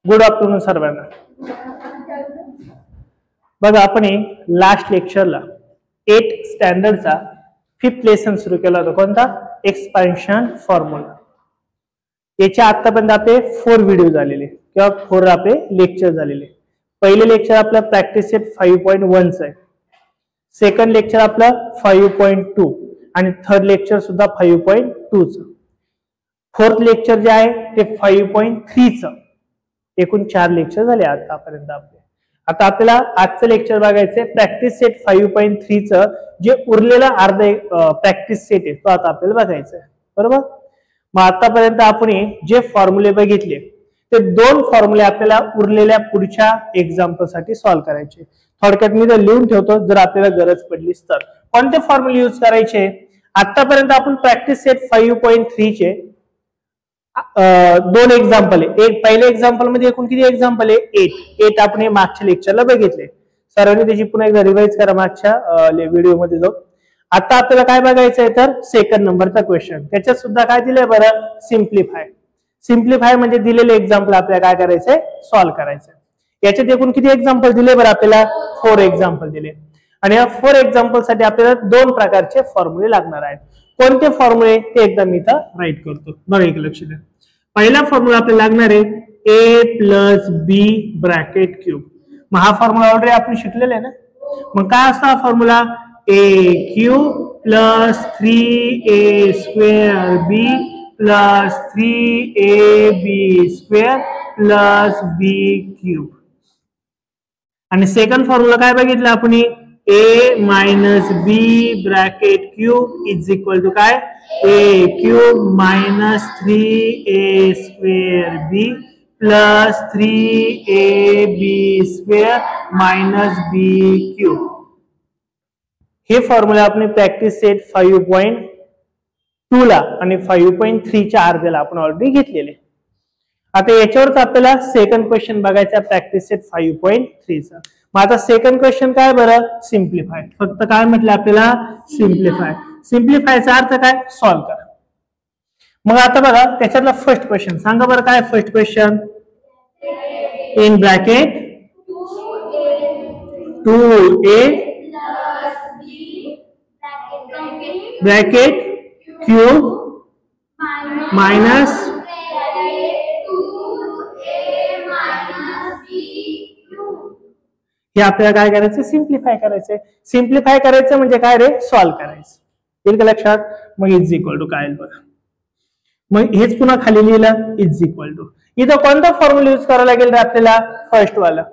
Good afternoon सर्वांना. बघा आपण लास्ट लेक्चरला 8 स्टँडर्डचा 5th लेसन सुरू केला होता. कोणता? Expansion formula. याच्या आतापर्यंत आपले 4 व्हिडिओ झालेले किंवा 4 आपले लेक्चर झालेले. पहिले लेक्चर आपलं प्रॅक्टिस सेट 5.1 चं आहे. सेकंड लेक्चर आपलं 5.2 आणि थर्ड लेक्चर सुद्धा 5.2 चं. फोर्थ लेक्चर जे आहे ते 5.3 चं. एकूण 4 लेक्चर झाले आतापर्यंत आपले. आता आपल्याला आजचं लेक्चर बघायचंय प्रॅक्टिस सेट 5.3 चं जे उरलेला अर्धा प्रॅक्टिस सेट आहे तो आता आपल्याला बघायचा आहे. बरोबर. मग आतापर्यंत आपण जे फॉर्म्युले बघितले ते 2 फॉर्म्युले आपल्याला उरलेल्या पुढच्या एक्झाम्पल साठी सॉल्व्ह करायचे. थोडक्यात मी तर लिहून ठेवतो जर आपल्याला गरज पडलीच तर. कोणते फॉर्म्युले यूज करायचे? आतापर्यंत आपण प्रॅक्टिस सेट 5.3 चे 2 एक्झाम्पल आहे. एक पहिले एक्झाम्पल मध्ये एकूण किती एक्झाम्पल आहे? 8 आपण मागच्या लेक्चरला बघितले. सर्वांनी त्याची पुन्हा एकदा रिवाइज करा मागच्या व्हिडिओ मध्ये जाऊन. आता आपल्याला काय बघायचं आहे तर सेकंड नंबरचा क्वेश्चन. त्याच्यात सुद्धा काय दिलंय बरं? सिम्प्लिफाय. सिम्प्लिफाय म्हणजे दिलेले एक्झाम्पल आपल्याला काय करायचंय? सॉल्व्ह करायचंय. याच्यात एकूण किती एक्झाम्पल दिले बरं? आपल्याला 4 एक्झाम्पल दिले. आणि या 4 एक्झाम्पल साठी आपल्याला 2 प्रकारचे फॉर्म्युले लागणार आहेत. कोणते फॉर्म्युले ते एकदा मी इथं राईट करतो. बघा एक लक्ष द्या. पहिला फॉर्म्युला आपल्याला लागणार आहे a plus B bracket cube. मग हा फॉर्म्युला ऑलरेडी आपण शिकलेला आहे ना. मग काय असतो हा formula? a cube plus 3a square b plus 3ab square plus b cube. आणि सेकंड फॉर्म्युला काय बघितलं आपण? a minus B bracket cube is equal to काय? a cube minus 3a square b plus 3ab square minus b cube. हे formula आपण practice set 5.2 ला आणि 5.3 च्या अर्ध्याला आपण ऑलरेडी घेतलेले. आता याच्यावरच आपल्याला सेकंड क्वेश्चन बघायचा प्रॅक्टिस सेट 5.3 चा. मग आता सेकंड क्वेश्चन काय बरं? सिम्प्लिफाय. फक्त काय म्हटलं आपल्याला? सिम्प्लिफाय. सिम्प्लिफायचा अर्थ काय? सॉल्व्ह करा. मग आता बघा त्याच्यातला फर्स्ट क्वेश्चन सांगा बरं काय first question? In bracket 2a bracket cube minus हे आपल्याला काय करायचं? सिम्प्लिफाय करायचंय. सिम्प्लिफाय करायचं म्हणजे काय रे? सॉल्व्ह करायचं. येईल का लक्षात? मग इज इक्वल टू काय बघा. मग हेच पुन्हा खाली लिहिलं इज इक्वल टू. इथं कोणता फॉर्म्युला यूज करावा लागेल रे आपल्याला? फर्स्ट वाला.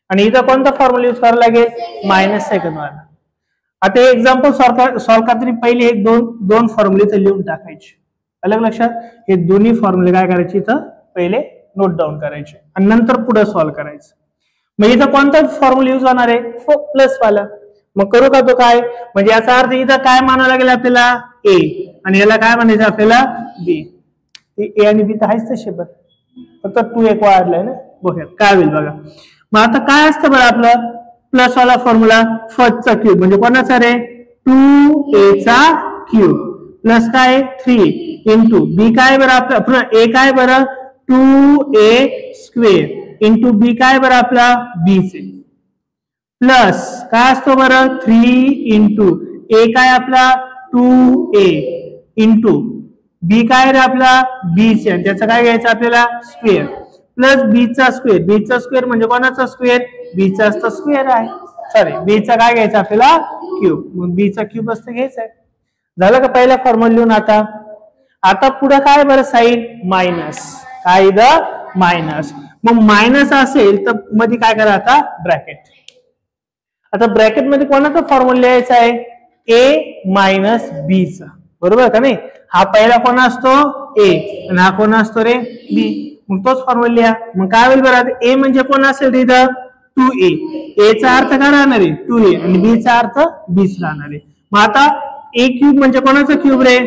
आणि इथं कोणता फॉर्म्युला यूज करावा लागेल? मायनस सेकंड वाला. आता हे एक्झाम्पल सॉल्व्ह करताना पहिले एक दोन फॉर्म्युले इथं लिहून टाकायचे. अलग लक्षात. हे दोन्ही फॉर्म्युले काय करायचे? इथं पहिले नोट डाऊन करायचे आणि नंतर पुढे सॉल्व्ह करायचं. मग इथं कोणता फॉर्म्युला यूज होणार आहे? प्लस वाला. मग करू का तो काय? म्हणजे याचा अर्थ इथं काय मानावं लागेल आपल्याला? ए आणि याला काय म्हणायचं आपल्याला? बी. ए आणि बी तर आहेच तसे बरं. फक्त 2 एक वाढलाय ना. बघा काय होईल बघा. मग आता काय असतं बरं आपलं प्लस वाला फॉर्म्युला? फर्स्टचा क्यूब म्हणजे कोणाचा रे? 2a चा क्यूब प्लस काय? 3 इंटू बी काय बरं आपला? ए काय बरं? 2a स्क्वेअर इंटू बी काय बरं आपला? बी चे प्लस काय असतो बरं? 3 इंटू ए काय आपला? 2a इंटू बी काय रे आपला? बी चे आणि त्याचा काय घ्यायचं आपल्याला? स्क्वेअर प्लस बी चा स्क्वेअर. बी चा स्क्वेअर म्हणजे कोणाचा स्क्वेअर? बी चा स्क्वेअर आहे. सॉरी बी चा काय घ्यायचा आपल्याला? क्यूब. मग बी चा क्यूब असतं घ्यायचा आहे. झालं का पहिला फॉर्म्युला लिहून? आता पुढे काय बरं? Sign minus. काय इथं? मायनस. मग मायनस असेल तर मध्ये काय करा? आता ब्रॅकेट. आता ब्रॅकेट मध्ये कोणाचा फॉर्म्युला लिहायचा आहे? ए मायनस बी चा. बरोबर का नाही? हा पहिला कोण असतो? ए आणि हा कोण असतो रे? बी. मग तोच फॉर्म्युला लिहा. मग काय होईल बरं? ए म्हणजे कोण असेल इथं? 2a. ए चा अर्थ काय राहणार आहे? 2a आणि बी चा अर्थ बीच राहणार आहे. मग आता ए क्यूब म्हणजे कोणाचा क्यूब रे?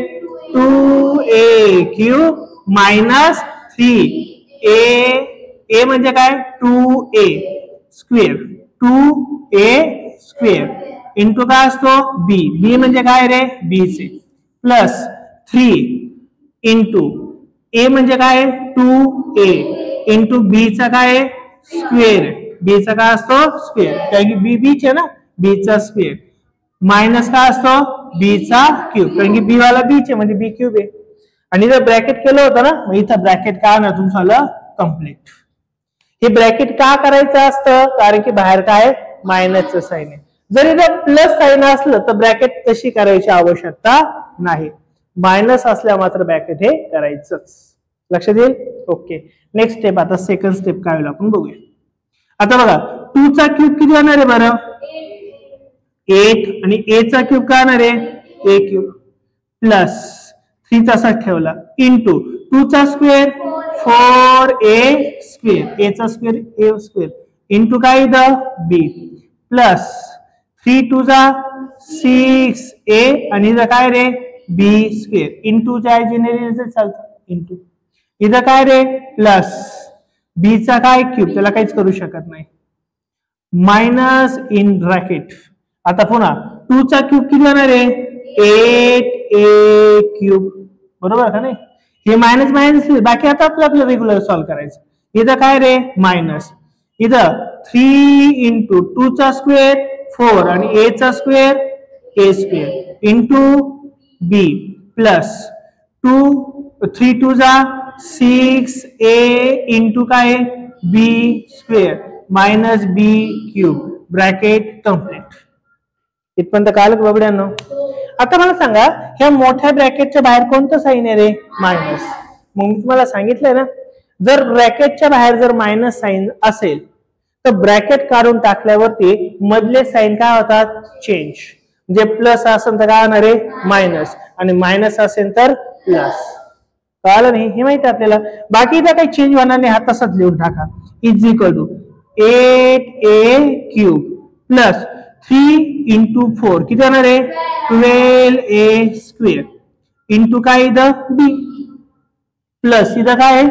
2a क्यूब मायनस 3a म्हणजे काय? 2a square. 2a square into काय असतो? बी. बी म्हणजे काय रे? बी चे प्लस 3 इंटू ए म्हणजे काय? 2a इंटू बी चा काय स्क्वेअर, बी चा काय असतो स्क्वेअर, कारण की बी बीच आहे ना, बी चा स्क्वेअर मायनस काय असतो बी चा क्यूब, कारण की बी वाला बीच आहे म्हणजे बी क्यूब आहे. आणि जर ब्रॅकेट केलं होतं ना, मग इथं ब्रॅकेट काय ना तुमचं झालं कम्प्लीट. हे ब्रॅकेट का करायचं असतं, कारण की बाहेर काय मायनसचं साईन आहे. जर इथं प्लस साईन असलं तर ब्रॅकेट तशी करायची आवश्यकता नाही, मायनस असल्या मात्र ब्रॅकेट हे करायचंच. लक्षात येईल. ओके, नेक्स्ट स्टेप, आता सेकंड स्टेप काय होईल आपण बघूया. आता बघा 2 चा क्यूब किती होणार आहे बरं 8, आणि a चा क्यूब काय होणार आहे a क्यूब, प्लस 3 तसाच ठेवला इंटू 2 चा स्क्वेअर 4a स्क्वेअर, a चा स्क्वेअर a स्क्वेअर इंटू काय इथं b, प्लस 3 2 जा 6a आणि इथं काय रे b स्क्वेअर, इंटू च्या जनरली चालतं इंटू, इथं काय रे प्लस b चा काय क्यूब, त्याला काहीच करू शकत नाही, मायनस इन ब्रॅकेट. आता पुन्हा 2 चा क्यूब किती होणार आहे 8a क्यूब, बरोबर का नाही. हे मायनस मायनस बाकी आता आपलं रेग्युलर सॉल्व करायचं. इथं काय रे मायनस, इथं 3 इंटू 2 चा स्क्वेअर 4 आणि a चा square a square into b, plus 3 2 जा 6a इंटू काय b square minus b cube, bracket complete. इथपर्यंत कळलं बाबड्यांनो. आता मला सांगा ह्या मोठ्या ब्रॅकेटच्या बाहेर कोणतं साईन आहे रे मायनस. मग मी तुम्हाला सांगितलंय ना, जर ब्रॅकेटच्या बाहेर जर मायनस साईन असेल तर ब्रॅकेट काढून टाकल्यावरती मधले साईन काय होतात चेंज, म्हणजे प्लस असेल तर काय होणार आहे मायनस, आणि मायनस असेल तर प्लस. कळलं नाही हे माहिती आपल्याला. बाकी इथं काही चेंज होणार नाही, हा तसाच लिहून टाका. Is equal to 8a cube plus 3 into 4 किती होणार आहे 12a स्क्वेअर इंटू काय इथं b, प्लस इथं काय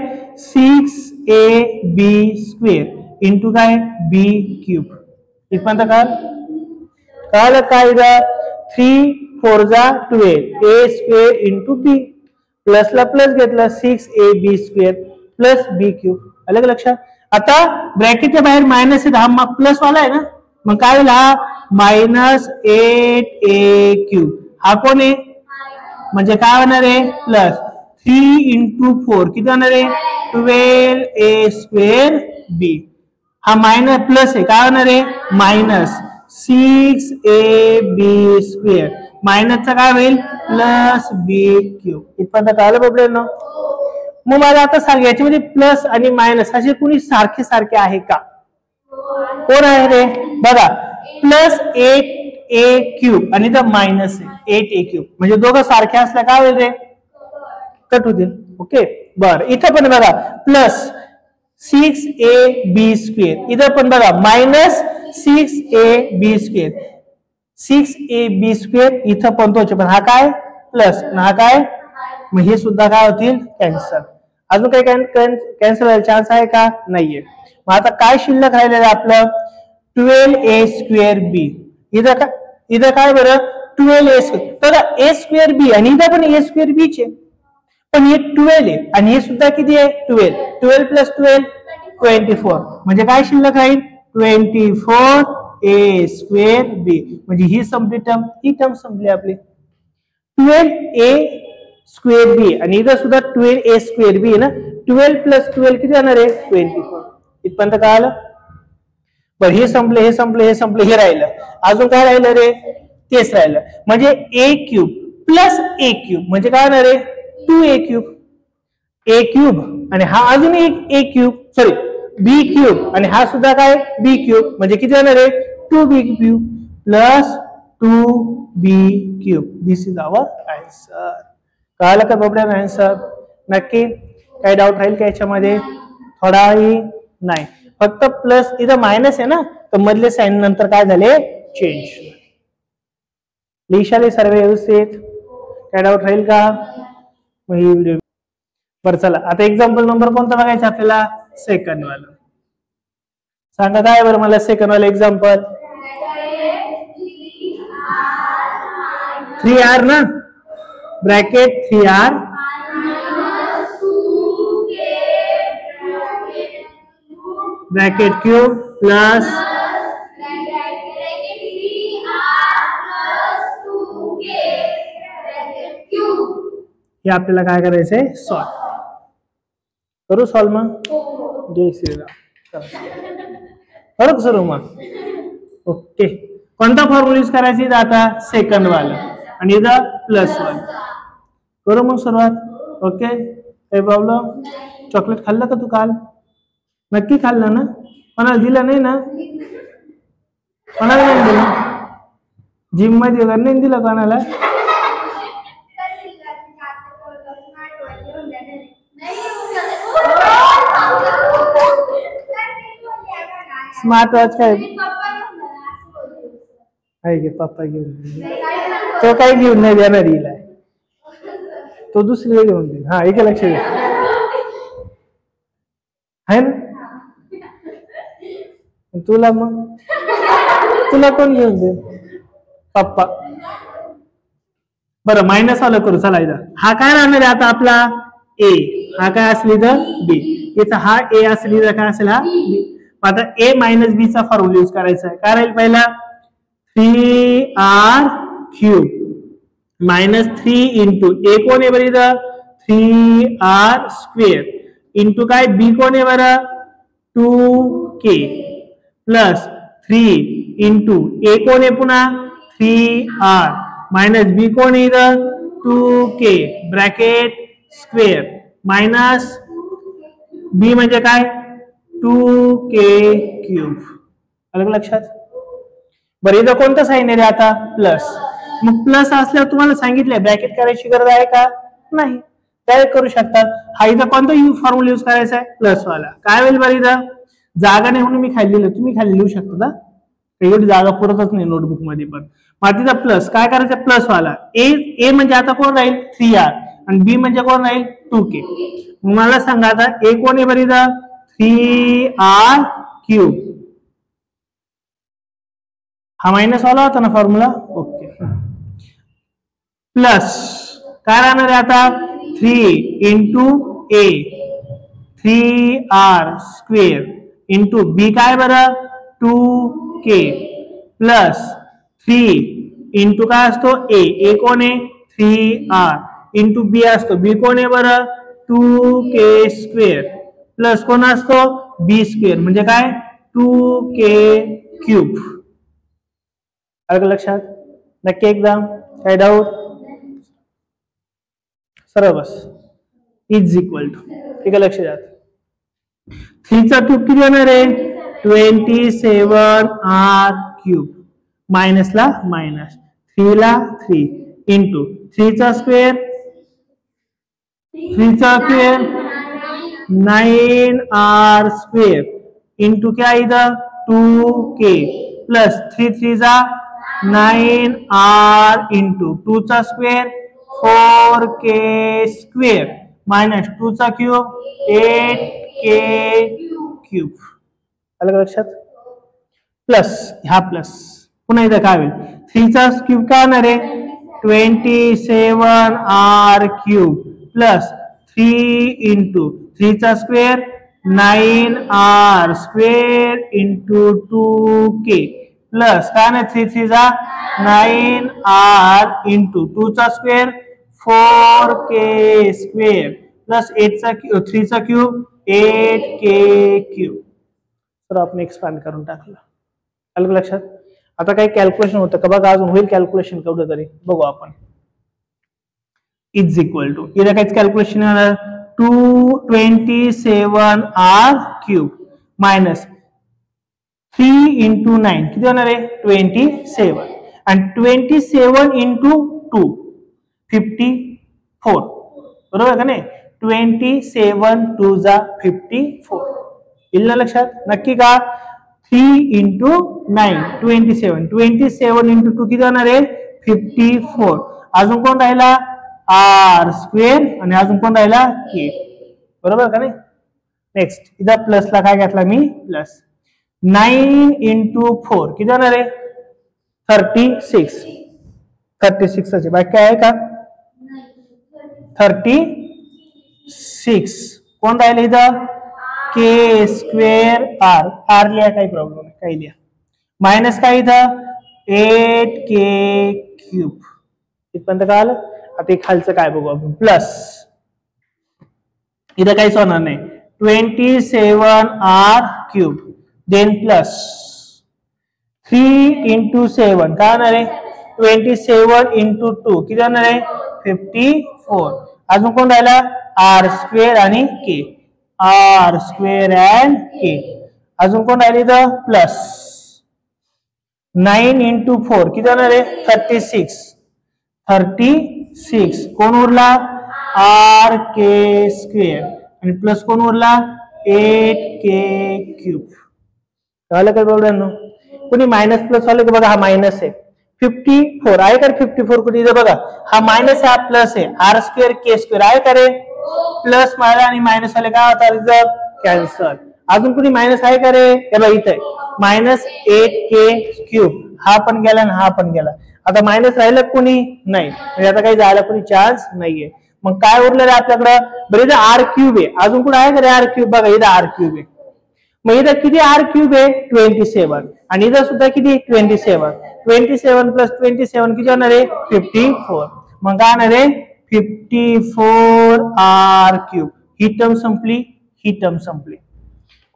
6ab स्क्वेअर इंटू काय b क्यूब. इथपर्यंत कळलं काय इथं 3 4 जा 12 a square into b, plus ला प्लस घेतला 6ab square plus b cube. आलं का लक्षात. आता ब्रॅकेटच्या बाहेर मायनस आहे, हा प्लस वाला आहे ना, मग काय होईल हा मायनस 8a क्यूब, हा कोण आहे म्हणजे काय होणार आहे प्लस 3 इंटू 4 किती होणार आहे 12a स्क्वेअर b, हा मायनस प्लस आहे काय होणार आहे मायनस 6ab स्क्वेअर, मायनसचा काय होईल प्लस b क्यूब. इथपर्यंत कळलं प्रॉब्लेम. मग मला आता सांग याच्यामध्ये प्लस आणि मायनस असे कुणी सारखे सारखे आहे का, कोण आहे रे बघा, प्लस 8a क्यूब आणि तर मायनस 8a क्यूब, म्हणजे दोघं सारखे असल्या काय होईल रे कट होतील. ओके बर, इथं पण बघा प्लस 6ab स्क्वेअर, इथं पण बघा minus 6ab square, 6ab square इथं पण तोच, पण हा काय प्लस हा काय, मग हे सुद्धा काय होतील कॅन्सल. अजून काही कॅन्सल व्हायला चान्स आहे का नाहीये. मग आता काय शिल्लक राहिलेलं आपलं 12a स्क्वेअर b, इथं काय बरं 12a स्क्वेअर, बघा a स्क्वेअर b आणि इथं पण a स्क्वेअर b चे, पण हे 12 आहे आणि हे सुद्धा किती आहे 12, 12 प्लस 12 24, म्हणजे काय शिल्लक राहील 24a स्क्वेअर b, म्हणजे ही संपली टर्म, ही टर्म संपली आपली 12a स्क्वेअर बी, आणि इथं सुद्धा 12a स्क्वेअर बी आहे ना, 12 प्लस 12 किती जाणार आहे 24. इथपर्यंत काय आलं बरं, हे संपले हे संपले हे संपले, हे राहिलं, अजून काय राहिलं रे तेच राहिलं, म्हणजे a cube plus a cube म्हणजे काय होणार आहे 2a क्यूब, a क्यूब आणि हा अजून एक a cube sorry b cube आणि हा सुद्धा काय b क्यूब, म्हणजे किती होणार आहे 2b cube plus 2b cube. This is our answer. कळालं का प्रॉब्लेम आन्सर. नक्की काही डाऊट राहील का याच्यामध्ये, थोडाही नाही, फक्त प्लस इथं मायनस आहे ना, तर मधले साइन नंतर काय झाले चेंज. लिशाले सर्व व्यवस्थित, काय डाऊट राहील का मग ही व्हिडिओ. बरं चला आता एक्झाम्पल नंबर कोणता बघायचा आपल्याला सेकंड वाला. सांगा काय बरं मला सेकंड वाला एक्झाम्पल 3r ना, bracket 3r bracket cube plus हे आपल्याला काय करायचंय सॉल्व करू. सॉल्व मग जय श्रीराम करू सर मग. ओके कोणता फॉर्म्युला यूज करायचा आता सेकंड वाला आणि इथं प्लस वाला करू मग सुरुवात. ओके काही प्रॉब्लेम. चॉकलेट खाल्लं का तू काल? नक्की खाल्लं ना? कोणाला दिलं नाही ना? कोणाला नाही दिलं? जिम मध्ये वगैरे नाही दिलं कोणाला? स्मार्ट वॉच काय आहे की पप्पा घेऊन तो काही घेऊन नाही देणार हिला. तो दुसरीला घेऊन देईल. हा एक लक्ष दे है ना. तुला मग तुला कोण घेऊन दे? पप्पा. बरं मायनस वाला करू चला. इथं हा काय राहणार आहे आता आपला ए. हा काय असेल इथं बी. याचा हा ए असेल इथं काय असेल हा बी. आता ए मायनस बी चा फॉर्म्युला यूज करायचा आहे. काय राहील पहिला 3r क्यूब मायनस 3 इंटू ए कोण आहे बरं इथं 3r स्क्वेअर इंटू काय बी कोण आहे बरं 2k प्लस 3 इंटू ए कोण आहे पुन्हा 3r मायनस बी कोण आहे इथं 2k ब्रॅकेट स्क्वेअर मायनस बी म्हणजे काय 2k क्यूब. अलग लक्षात. बरं इथं कोणतं साइन आहे आता प्लस. मग प्लस असल्यावर तुम्हाला सांगितलंय ब्रॅकेट करायची गरज आहे का? नाही. डायरेक्ट करू शकतात. हा इथं कोणता फॉर्म्युला यूज करायचा आहे प्लस वाला. काय होईल बरं इथं जागा नाही म्हणून मी खाली लिहिलं. तुम्ही खाली लिहू शकता. एवढी जागा पुरतच नाही नोटबुक मध्ये. पण मातीचा प्लस काय करायचं प्लस वाला. ए म्हणजे आता कोण राहील 3r आणि बी म्हणजे कोण राहील 2k. मला सांगा आता ए कोण आहे बरं इथं 3r क्यूब. हा मायनस वाला होता ना फॉर्म्युला. ओके प्लस काय राहणार आहे आता 3 इंटू ए 3r स्क्वेअर इंटू बी काय बरं 2k प्लस 3 इंटू काय असतो ए कोण आहे 3r इंटू बी असतो बी कोण आहे बरं 2k स्क्वेअर प्लस कोण असतो बी स्क्वेअर म्हणजे काय 2k क्यूब. अलग लक्षात. नक्की एकदा काय डाऊट सरळ बस. इज इक्वल टू ठीक आहे लक्ष द्या. 3 चा क्यूब किती होणार आहे 27r क्यूब मायनस ला मायनस 3 ला 3 इंटू 3 चा स्क्वेअर 9r स्क्वेअर इंटू क्या इधर 2k प्लस 3 3 जा 9r इंटू 2 चा स्क्वेअर 4k स्क्वेअर मायनस 2 चा क्यूब 8k क्यूब. अलग लक्षात. प्लस हा प्लस पुन्हा इथं काय होईल 3 चा क्यूब काय होणार आहे 27r क्यूब प्लस 3 इंटू 3 चा square 9r square into 2k plus काय ना 3 3 जा 9r इंटू 2 चा स्क्वेअर 4k स्क्वेअर प्लस 8 चा 3 चा क्यूब 8k क्यूब. तर आपण एक्सपांड करून टाकलं. अलग लक्षात. आता काही कॅल्क्युलेशन होतं का बघा अजून होईल कॅल्क्युलेशन केवढं तरी बघू आपण. इज इक्वल टू इथं काहीच कॅल्क्युलेशन येणार 227r क्यूब मायनस 3 इंटू 9 किती होणार आहे 27 आणि 27 इंटू 2 54 बरोबर का नाही 27 2 जा 54 इल्ला लक्षात. नक्की का 3 इंटू 9 27 इंटू 2 किती होणार आहे 54. अजून कोण राहिला r स्क्वेअर आणि अजून कोण राहिला k बरोबर का नाही. नेक्स्ट इथं प्लस ला काय घेतला मी प्लस 9 इंटू 4 किती होणार आहे 36 चे बाकी काय आहे का 36 कोण राहिले इथं के स्क्वेअर आर, आर लिहा काही प्रॉब्लेम नाही, काही लिहा. मायनस काय इथं 8k क्यूब. इथपर्यंत काय आलं. आता खालचं काय बघू आपण. प्लस इथं काहीच होणार नाही. 27r cube then plus 3 into 7 काय होणार आहे 27 into 2 किती होणार आहे 54. अजून कोण राहिला r स्क्वेअर आणि k, r square and k. अजून कोण राहिले इथं प्लस 9 into 4 किती होणार आहे 36. 36 कोण उरला r k स्क्वेअर आणि प्लस कोण उरला 8k क्यूब. कळलं का बाबड्यांनो. कोणी मायनस प्लस वाले की बघा हा मायनस आहे 54 आहे का 54 कुठे इथं बघा हा मायनस आहे हा प्लस आहे आर स्क्वेअर के स्क्वेअर आहे का रे प्लस मायला आणि मायनस वाले काय होता रिझल्ट कॅन्सल. अजून कुणी मायनस आहे का रे हे बघा इथे मायनस 8k क्यूब हा पण गेला आणि हा पण गेला. आता मायनस राहिलं कोणी नाही म्हणजे आता काही जायला कोणी चान्स नाहीये. मग काय उरलं रे आपल्याकडं बरं इथं आर क्यूब आहे अजून कुठं आहे का रे आर क्यूब बघा इथं आर क्यूब आहे. मग इथं किती आर क्यूब आहे 27 आणि इथं सुद्धा किती 27 प्लस 27 किती होणार आहे 54. मग काय होणार आहे 54 आर क्यूब. ही टर्म संपली ही टर्म संपली.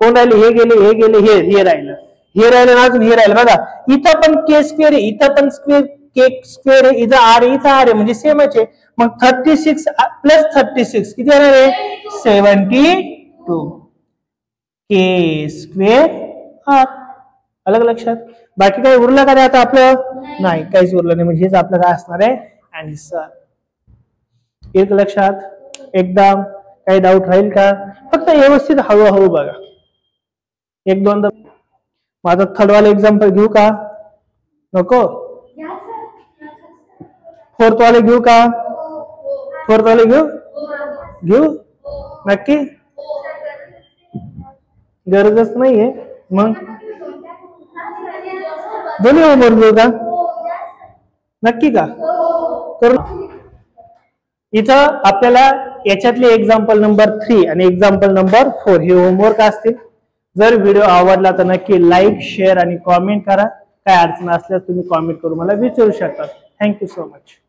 कोण राहिले हे गेले हे गेले हे राहिलं ना अजून हे राहिलं बघा इथं पण के स्क्वेअर आहे इथं पण स्क्वेअर के स्क्वेअर आहे इथं आर आहे इथं आर आहे म्हणजे सेमच आहे. मग 36 प्लस 36 किती येणार आहे 72 के स्क्वेअर आर. अलग लक्षात. बाकी काही उरलं का रे आता आपलं नाही काहीच उरलं नाही म्हणजे हेच आपलं काय असणार आहे आन्सर. एक लक्षात एकदम काही डाऊट राहील का फक्त व्यवस्थित हळूहळू बघा. एक दोन माझा थर्ड वाला एक्झाम्पल घेऊ का नको फोर्थ वाले घेऊ का फोर्थ वाले घेऊ नक्की गरजच नाहीये. मग दोन्ही होमवर्क घेऊ का नक्की का करू. इथं आपल्याला याच्यातले एक्झाम्पल नंबर 3 आणि एक्झाम्पल नंबर 4 हे होमवर्क असतील. जर व्हिडिओ आवडला तर नक्की लाईक शेअर आणि कॉमेंट करा. काय अडचण असल्यास तुम्ही कॉमेंट करून मला विचारू शकता. Thank you so much.